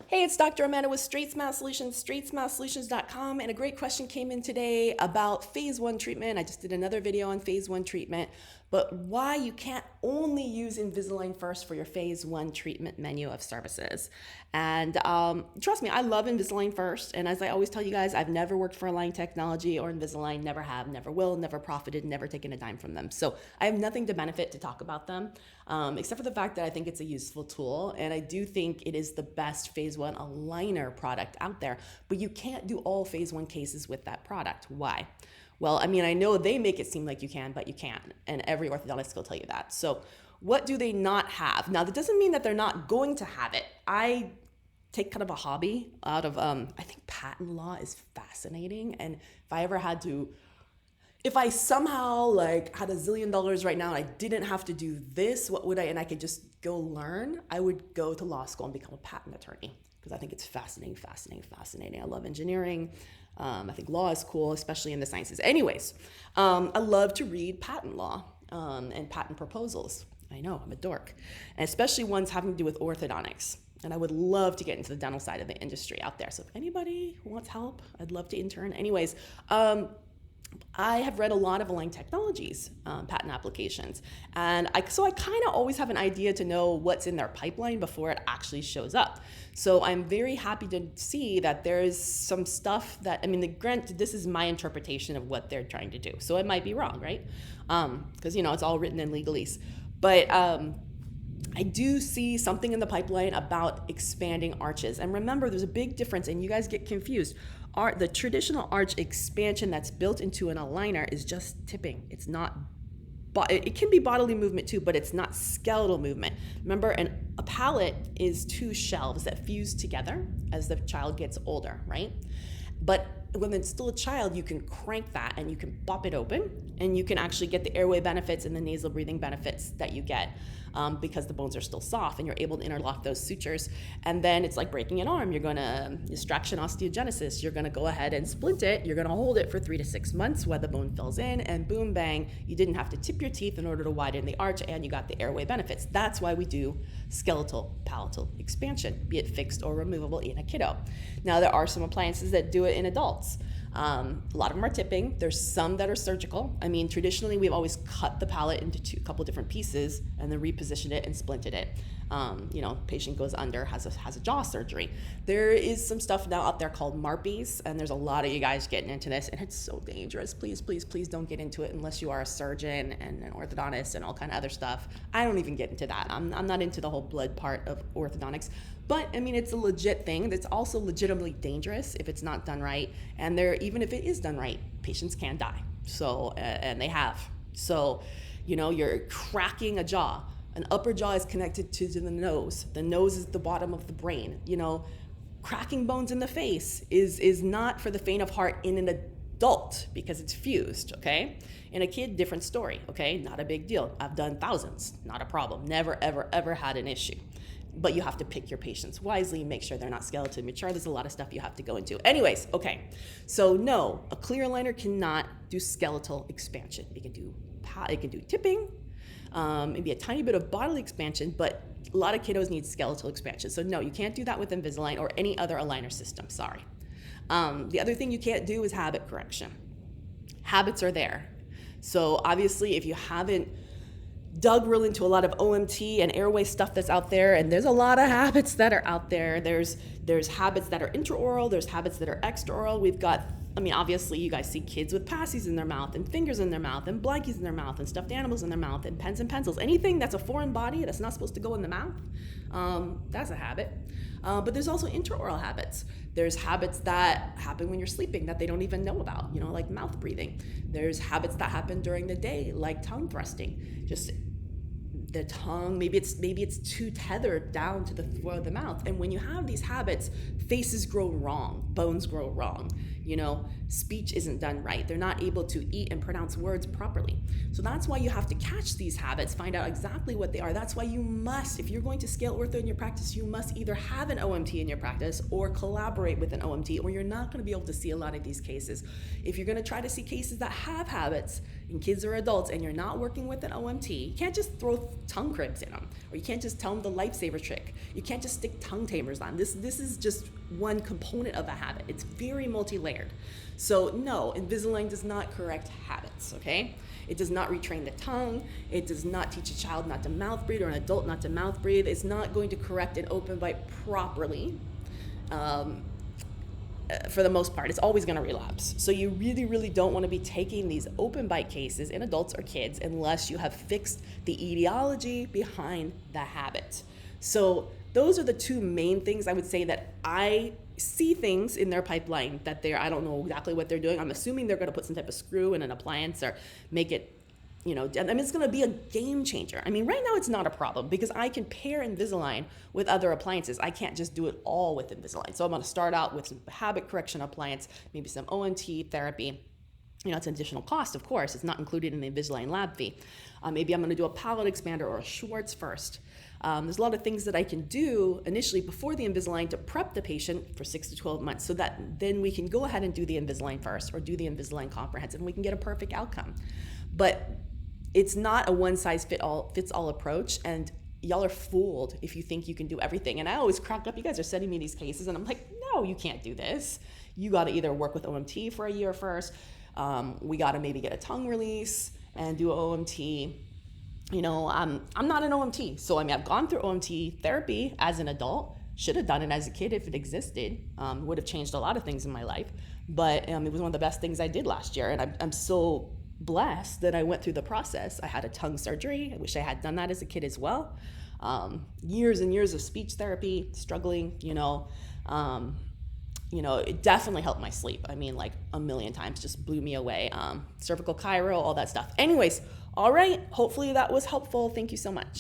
Hey, it's Dr. Amanda with Straightsmile Solutions, straightsmilesolutions.com, and a great question came in today about phase one treatment. I just did another video on phase one treatment, but why you can't only use Invisalign first for your phase one treatment menu of services. And trust me, I love Invisalign first, and as I always tell you guys, I've never worked for Align Technology or Invisalign, never have, never will, never profited, never taken a dime from them. So I have nothing to benefit to talk about them, except for the fact that I think it's a useful tool, and I do think it is the best phase one aligner product out there, but you can't do all phase one cases with that product. Why? Well, I mean, I know they make it seem like you can, but you can't, and every orthodontist will tell you that. So what do they not have? Now, that doesn't mean that they're not going to have it. I take kind of a hobby out of, I think patent law is fascinating, and if I somehow like had $1 zillion right now and I didn't have to do this, what would I, and I could just go learn, I would go to law school and become a patent attorney because I think it's fascinating. I love engineering. I think law is cool, especially in the sciences. Anyways, I love to read patent law and patent proposals. I know, I'm a dork. And especially ones having to do with orthodontics. And I would love to get into the dental side of the industry out there. So if anybody wants help, I'd love to intern. Anyways, I have read a lot of Align Technologies patent applications, and I kind of always have an idea to know what's in their pipeline before it actually shows up. So I'm very happy to see that there's some stuff that, I mean, granted, this is my interpretation of what they're trying to do, so it might be wrong, right? Because it's all written in legalese, but I do see something in the pipeline about expanding arches. And remember, there's a big difference, and you guys get confused. The traditional arch expansion that's built into an aligner is just tipping. It's not, it can be bodily movement too, but it's not skeletal movement. Remember, a palate is two shelves that fuse together as the child gets older, right? But when it's still a child, you can crank that and you can pop it open, and you can actually get the airway benefits and the nasal breathing benefits that you get because the bones are still soft and you're able to interlock those sutures. And then it's like breaking an arm. You're going to distraction osteogenesis. You're going to go ahead and splint it. You're going to hold it for 3 to 6 months while the bone fills in, and boom, bang, you didn't have to tip your teeth in order to widen the arch, and you got the airway benefits. That's why we do skeletal palatal expansion, be it fixed or removable in a kiddo. Now, there are some appliances that do it in adults. A lot of them are tipping. There's some that are surgical. I mean, traditionally, we've always cut the palate into a couple different pieces and then repositioned it and splinted it. Patient goes under, has a jaw surgery. There is some stuff now out there called MARPIes, and there's a lot of you guys getting into this, and it's so dangerous. Please don't get into it unless you are a surgeon and an orthodontist and all kind of other stuff. I don't even get into that. I'm not into the whole blood part of orthodontics. But I mean, it's a legit thing that's also legitimately dangerous if it's not done right. And even if it is done right, patients can die. So, and they have. So, you're cracking a jaw. An upper jaw is connected to the nose. The nose is the bottom of the brain. Cracking bones in the face is not for the faint of heart in an adult because it's fused, okay? In a kid, different story, okay? Not a big deal. I've done thousands, not a problem. Never, ever had an issue. But you have to pick your patients wisely, make sure they're not skeleton mature. There's a lot of stuff you have to go into. Anyways, okay. So no, a clear aligner cannot do skeletal expansion. It can do tipping, maybe a tiny bit of bodily expansion, but a lot of kiddos need skeletal expansion. So no, you can't do that with Invisalign or any other aligner system, sorry. The other thing you can't do is habit correction. Habits are there. So obviously, if you haven't dug real into a lot of OMT and airway stuff that's out there, and there's a lot of habits that are out there. There's habits that are intraoral, there's habits that are extraoral. We've got, obviously you guys see kids with passies in their mouth and fingers in their mouth and blankies in their mouth and stuffed animals in their mouth and pens and pencils. Anything that's a foreign body that's not supposed to go in the mouth, that's a habit. But there's also intraoral habits. There's habits that happen when you're sleeping that they don't even know about, like mouth breathing. There's habits that happen during the day, like tongue thrusting. Just the tongue, maybe it's too tethered down to the floor of the mouth. And when you have these habits, faces grow wrong, bones grow wrong, speech isn't done right. They're not able to eat and pronounce words properly. So that's why you have to catch these habits, find out exactly what they are. That's why you must, if you're going to scale ortho in your practice, you must either have an OMT in your practice or collaborate with an OMT, or you're not going to be able to see a lot of these cases. If you're going to try to see cases that have habits in kids or adults and you're not working with an OMT, you can't just throw tongue cribs in them, or you can't just tell them the lifesaver trick. You can't just stick tongue tamers on. This is just one component of a habit. It's very multi-layered. So no, Invisalign does not correct habits, okay? It does not retrain the tongue. It does not teach a child not to mouth breathe or an adult not to mouth breathe. It's not going to correct an open bite properly. For the most part, it's always going to relapse. So you really, really don't want to be taking these open bite cases in adults or kids unless you have fixed the etiology behind the habit. So those are the two main things I would say that I see things in their pipeline that I don't know exactly what they're doing. I'm assuming they're going to put some type of screw in an appliance or make it, it's going to be a game changer. I mean, right now it's not a problem because I can pair Invisalign with other appliances. I can't just do it all with Invisalign. So I'm going to start out with some habit correction appliance, maybe some OMT therapy. It's an additional cost, of course. It's not included in the Invisalign lab fee. Maybe I'm going to do a palate expander or a Schwartz first. There's a lot of things that I can do initially before the Invisalign to prep the patient for 6 to 12 months so that then we can go ahead and do the Invisalign first or do the Invisalign comprehensive and we can get a perfect outcome. But it's not a one-size-fits-all approach, and y'all are fooled if you think you can do everything. And I always crack up. You guys are sending me these cases, and I'm like, no, you can't do this. You got to either work with OMT for a year first. We got to maybe get a tongue release and do OMT. I'm not an OMT. So, I've gone through OMT therapy as an adult. Should have done it as a kid if it existed. Would have changed a lot of things in my life. But it was one of the best things I did last year. And I'm so blessed that I went through the process. I had a tongue surgery. I wish I had done that as a kid as well. Years and years of speech therapy, struggling, it definitely helped my sleep. Like a million times, just blew me away. Cervical chiro, all that stuff. Anyways, all right. Hopefully that was helpful. Thank you so much.